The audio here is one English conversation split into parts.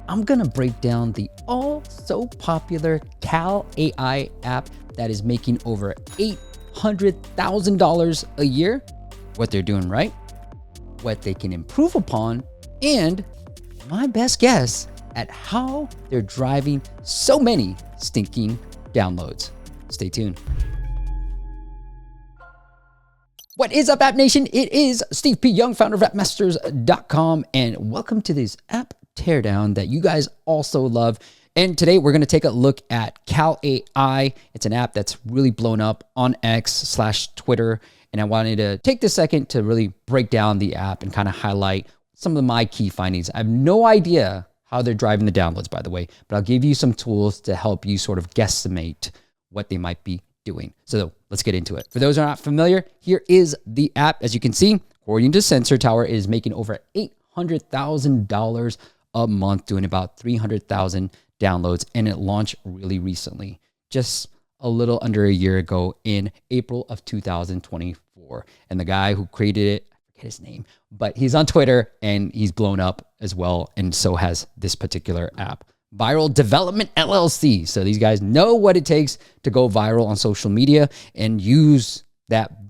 I'm gonna break down the all so popular Cal AI app that is making over $800,000 a year, what they're doing right, what they can improve upon, and my best guess at how they're driving so many stinking downloads. Stay tuned. What is up, App Nation? It is Steve P. Young, founder of appmasters.com, and welcome to this app teardown that you guys also love. And today we're going to take a look at Cal AI. It's an app that's really blown up on X/Twitter. And I wanted to take this second to really break down the app and kind of highlight some of my key findings. I have no idea how they're driving the downloads, by the way, but I'll give you some tools to help you sort of guesstimate what they might be doing. So let's get into it. For those who are not familiar, here is the app. As you can see, according to Sensor Tower, it is making over $800,000 a month, doing about 300,000 downloads, and it launched really recently, just a little under a year ago in April of 2024. And the guy who created it, I forget his name, but he's on Twitter and he's blown up as well. And so has this particular app. Viral Development LLC. So these guys know what it takes to go viral on social media and use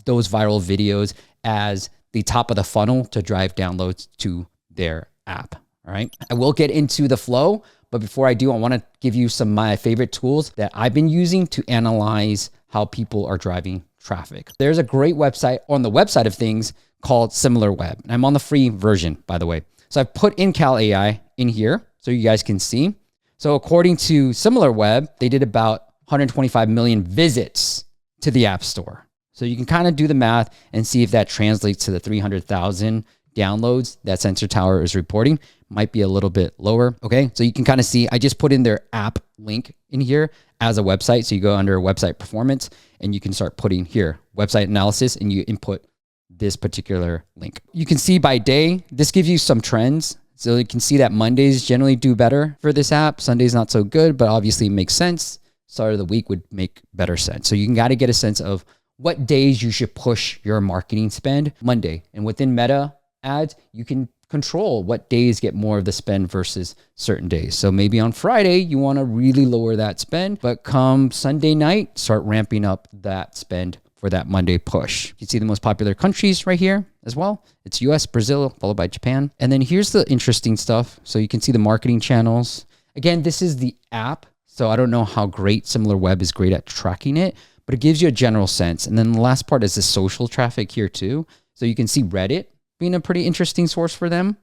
those viral videos as the top of the funnel to drive downloads to their app. All right. I will get into the flow, but before I do, I want to give you some of my favorite tools that I've been using to analyze how people are driving traffic. There's a great website on the website of things called SimilarWeb. And I'm on the free version, by the way. So I've put in Cal AI in here so you guys can see. So according to SimilarWeb, they did about 125 million visits to the App Store. So you can kind of do the math and see if that translates to the 300,000 downloads that Sensor Tower is reporting. Might be a little bit lower. Okay, so you can kind of see, I just put in their app link in here as a website. So you go under website performance and you can start putting here website analysis and you input this particular link. You can see by day, this gives you some trends. So you can see that Mondays generally do better for this app. Sundays not so good, but obviously it makes sense. Start of the week would make better sense. So you got to get a sense of what days you should push your marketing spend. Monday. And within Meta ads, you can control what days get more of the spend versus certain days. So maybe on Friday, you want to really lower that spend, but come Sunday night, start ramping up that spend for that Monday push. You can see the most popular countries right here as well. It's US, Brazil, followed by Japan. And then here's the interesting stuff. So you can see the marketing channels. Again, this is the app. So I don't know how great SimilarWeb is great at tracking it, but it gives you a general sense. And then the last part is the social traffic here too. So you can see Reddit being a pretty interesting source for them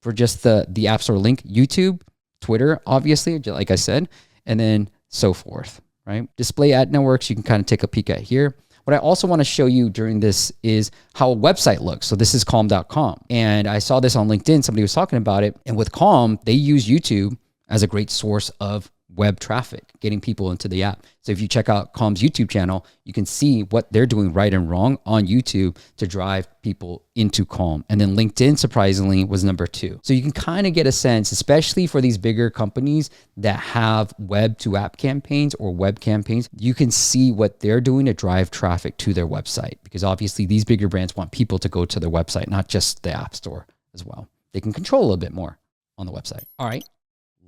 for just the App Store link, YouTube, Twitter, obviously, like I said, and then so forth, right? Display ad networks, you can kind of take a peek at here. What I also want to show you during this is how a website looks. So this is calm.com. And I saw this on LinkedIn. Somebody was talking about it. And with Calm, they use YouTube as a great source of web traffic, getting people into the app. So if you check out Calm's YouTube channel, you can see what they're doing right and wrong on YouTube to drive people into Calm. And then LinkedIn, surprisingly, was number 2. So you can kind of get a sense, especially for these bigger companies that have web to app campaigns or web campaigns, you can see what they're doing to drive traffic to their website. Because obviously these bigger brands want people to go to their website, not just the App Store as well. They can control a little bit more on the website. All right,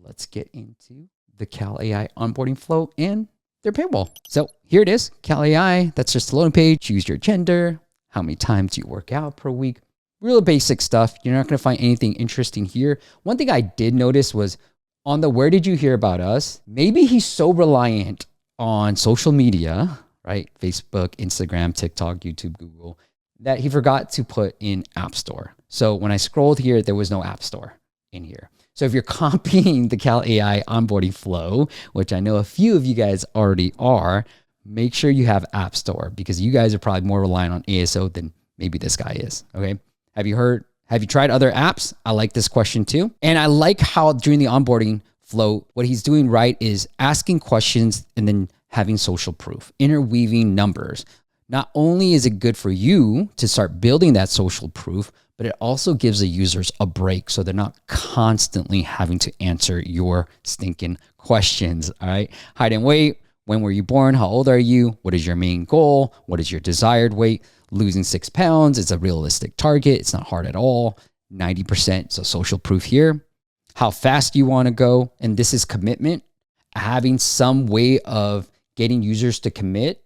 let's get into the Cal AI onboarding flow and their paywall. So here it is, Cal AI. That's just the loading page. Choose your gender, how many times you work out per week. Real basic stuff. You're not going to find anything interesting here. One thing I did notice was on the where did you hear about us? Maybe he's so reliant on social media, right? Facebook, Instagram, TikTok, YouTube, Google, that he forgot to put in App Store. So when I scrolled here, there was no App Store in here. So if you're copying the Cal AI onboarding flow, which I know a few of you guys already are, make sure you have App Store because you guys are probably more reliant on ASO than maybe this guy is, okay? Have you tried other apps? I like this question too. And I like how during the onboarding flow, what he's doing right is asking questions and then having social proof, interweaving numbers. Not only is it good for you to start building that social proof, but it also gives the users a break so they're not constantly having to answer your stinking questions, all right? Height and weight, when were you born? How old are you? What is your main goal? What is your desired weight? Losing 6 pounds is a realistic target. It's not hard at all. 90%, so social proof here. how fast you want to go. And this is commitment. Having some way of getting users to commit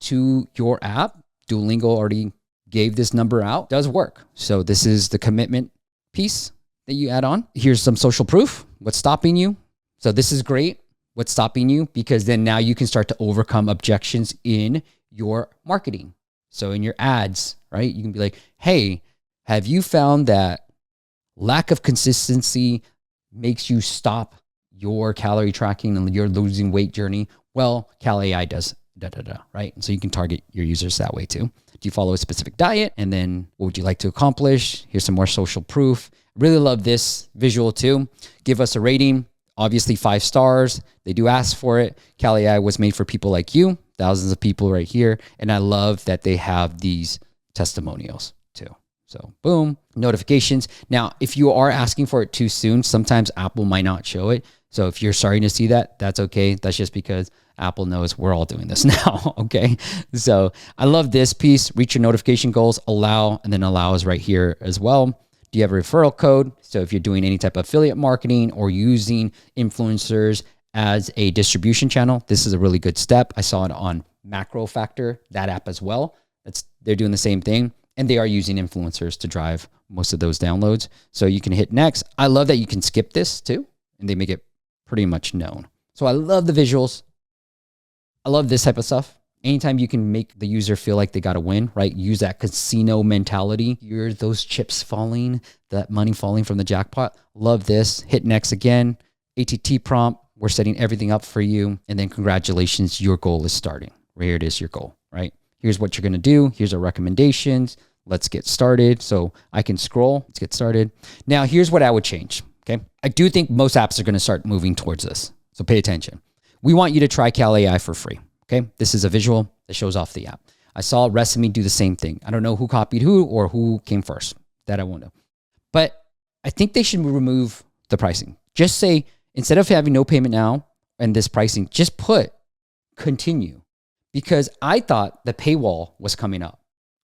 to your app. Duolingo already gave this number out, does work. So this is the commitment piece that you add on. Here's some social proof. What's stopping you? So this is great. What's stopping you? Because then now you can start to overcome objections in your marketing. So in your ads, right? You can be like, hey, have you found that lack of consistency makes you stop your calorie tracking and your losing weight journey? Well, CalAI does right? And so you can target your users that way too. Do you follow a specific diet? And then what would you like to accomplish? Here's some more social proof. Really love this visual too. Give us a rating. Obviously 5 stars. They do ask for it. CalAI was made for people like you, thousands of people right here. And I love that they have these testimonials too. So boom, notifications. Now, if you are asking for it too soon, sometimes Apple might not show it. So if you're starting to see that, that's okay. That's just because Apple knows we're all doing this now, okay? So I love this piece. Reach your notification goals, allow, and then allow is right here as well. Do you have a referral code? So if you're doing any type of affiliate marketing or using influencers as a distribution channel, this is a really good step. I saw it on Macro Factor, that app as well. They're doing the same thing. And they are using influencers to drive most of those downloads. So you can hit next. I love that you can skip this too, and they make it pretty much known. So I love the visuals. I love this type of stuff. Anytime you can make the user feel like they got to win, right? Use that casino mentality. You're those chips falling, that money falling from the jackpot. Love this. Hit next again. ATT prompt. We're setting everything up for you. And then congratulations, your goal is starting. Here it is, your goal, right? Here's what you're going to do. Here's our recommendations. Let's get started. So I can scroll. Let's get started. Now, here's what I would change. Okay. I do think most apps are going to start moving towards this. So pay attention. We want you to try CalAI for free. Okay. This is a visual that shows off the app. I saw Resimi do the same thing. I don't know who copied who or who came first. That I won't know. But I think they should remove the pricing. Just say, instead of having no payment now and this pricing, just put continue. Because I thought the paywall was coming up.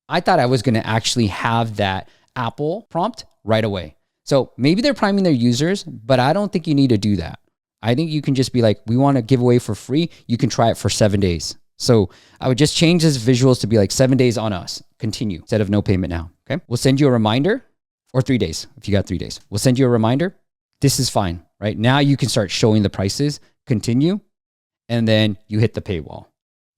I thought I was going to actually have that Apple prompt right away. So maybe they're priming their users, but I don't think you need to do that. I think you can just be like, we want to give away for free. You can try it for 7 days. So I would just change this visuals to be like 7 days on us. Continue instead of no payment now. Okay. We'll send you a reminder, or 3 days if you got 3 days. We'll send you a reminder. This is fine, right? Now you can start showing the prices, continue, and then you hit the paywall.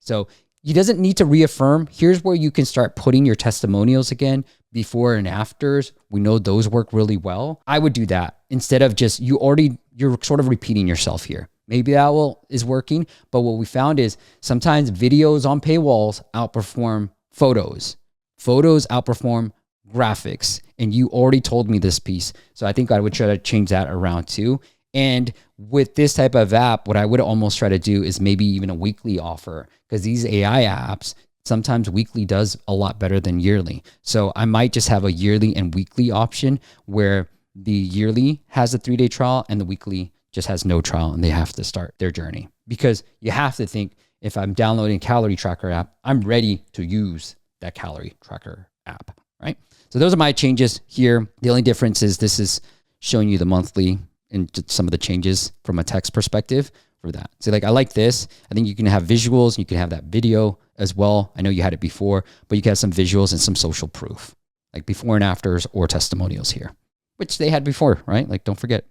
So you doesn't need to reaffirm. Here's where you can start putting your testimonials again, before and afters. We know those work really well. I would do that instead of just, you're sort of repeating yourself here. Maybe that is working, but what we found is sometimes videos on paywalls outperform photos. Photos outperform graphics. And you already told me this piece. So I think I would try to change that around too. And with this type of app, what I would almost try to do is maybe even a weekly offer, because these AI apps, sometimes weekly does a lot better than yearly. So I might just have a yearly and weekly option where the yearly has a 3-day trial and the weekly just has no trial and they have to start their journey. Because you have to think, if I'm downloading a calorie tracker app, I'm ready to use that calorie tracker app, right? So those are my changes here. The only difference is this is showing you the monthly and some of the changes from a text perspective for that. So like, I like this. I think you can have visuals. You can have that video as well. I know you had it before, but you can have some visuals and some social proof, like before and afters or testimonials here, which they had before, right? Like, don't forget.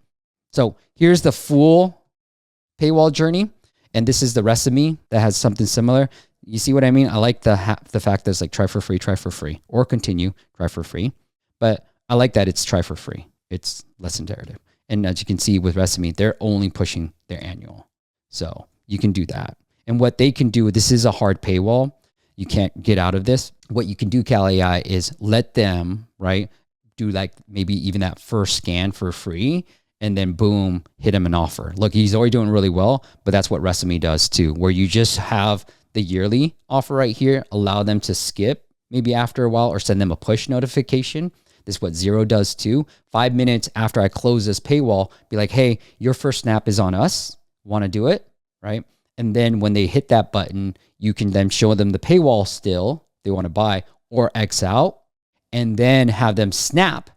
So here's the full paywall journey. And this is the Resimi that has something similar. You see what I mean? I like the fact that it's like try for free, or continue, try for free. But I like that it's try for free. It's less iterative. And as you can see with Resimi, they're only pushing their annual. So you can do that. And what they can do, this is a hard paywall. You can't get out of this. What you can do, CalAI, is let them, right, do like maybe even that first scan for free, and then boom, hit him an offer. Look, he's already doing really well, but that's what Resimi does too, where you just have the yearly offer right here, allow them to skip maybe after a while or send them a push notification. This is what Zero does too. 5 minutes after I close this paywall, be like, hey, your first snap is on us. Want to do it, right? And then when they hit that button, you can then show them the paywall still, they want to buy, or X out, and then have them snap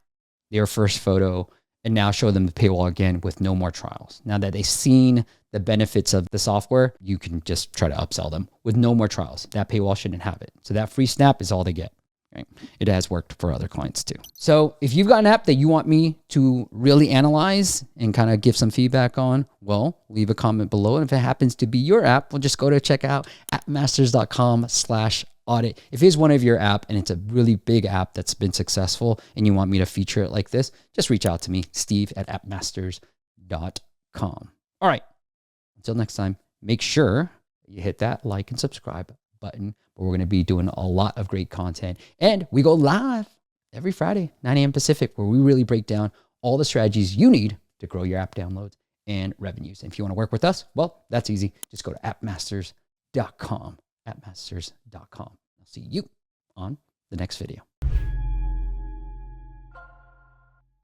their first photo and now show them the paywall again with no more trials. Now that they've seen the benefits of the software, you can just try to upsell them with no more trials. That paywall shouldn't have it. So that free snap is all they get. Right? It has worked for other clients too. So if you've got an app that you want me to really analyze and kind of give some feedback on, well, leave a comment below. And if it happens to be your app, we'll just go to check out appmasters.com/audit. If it is one of your app and it's a really big app that's been successful and you want me to feature it like this, just reach out to me, steve@appmasters.com. All right. Until next time, make sure you hit that like and subscribe button. We're going to be doing a lot of great content. And we go live every Friday, 9 a.m. Pacific, where we really break down all the strategies you need to grow your app downloads and revenues. And if you want to work with us, well, that's easy. Just go to appmasters.com, appmasters.com. I'll see you on the next video.